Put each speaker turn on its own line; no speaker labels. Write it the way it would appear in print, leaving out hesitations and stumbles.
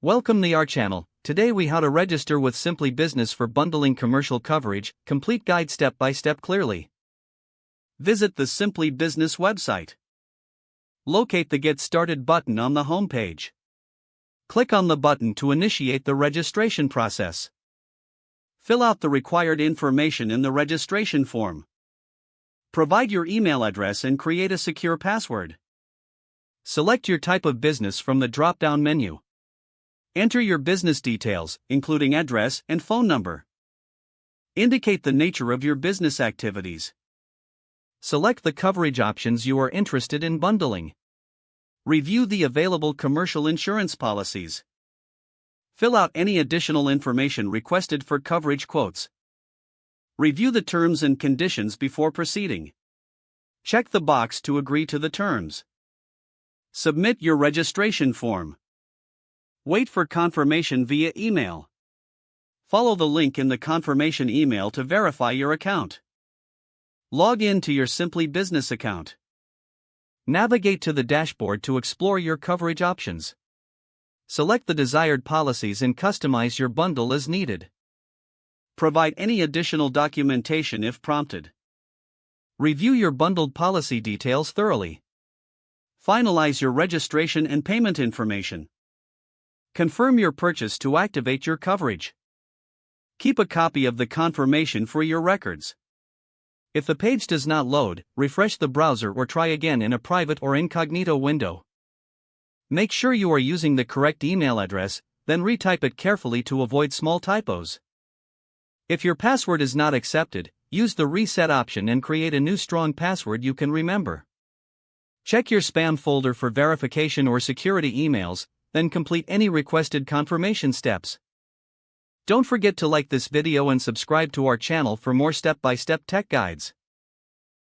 Welcome to our channel. Today we how to register with Simply Business for bundling commercial coverage, complete guide step by step clearly. Visit the Simply Business website. Locate the Get Started button on the home page. Click on the button to initiate the registration process. Fill out the required information in the registration form. Provide your email address and create a secure password. Select your type of business from the drop-down menu. Enter your business details, including address and phone number. Indicate the nature of your business activities. Select the coverage options you are interested in bundling. Review the available commercial insurance policies. Fill out any additional information requested for coverage quotes. Review the terms and conditions before proceeding. Check the box to agree to the terms. Submit your registration form. Wait for confirmation via email. Follow the link in the confirmation email to verify your account. Log in to your Simply Business account. Navigate to the dashboard to explore your coverage options. Select the desired policies and customize your bundle as needed. Provide any additional documentation if prompted. Review your bundled policy details thoroughly. Finalize your registration and payment information. Confirm your purchase to activate your coverage. Keep a copy of the confirmation for your records. If the page does not load, refresh the browser or try again in a private or incognito window. Make sure you are using the correct email address, then retype it carefully to avoid small typos. If your password is not accepted, use the reset option and create a new strong password you can remember. Check your spam folder for verification or security emails, then complete any requested confirmation steps. Don't forget to like this video and subscribe to our channel for more step-by-step tech guides.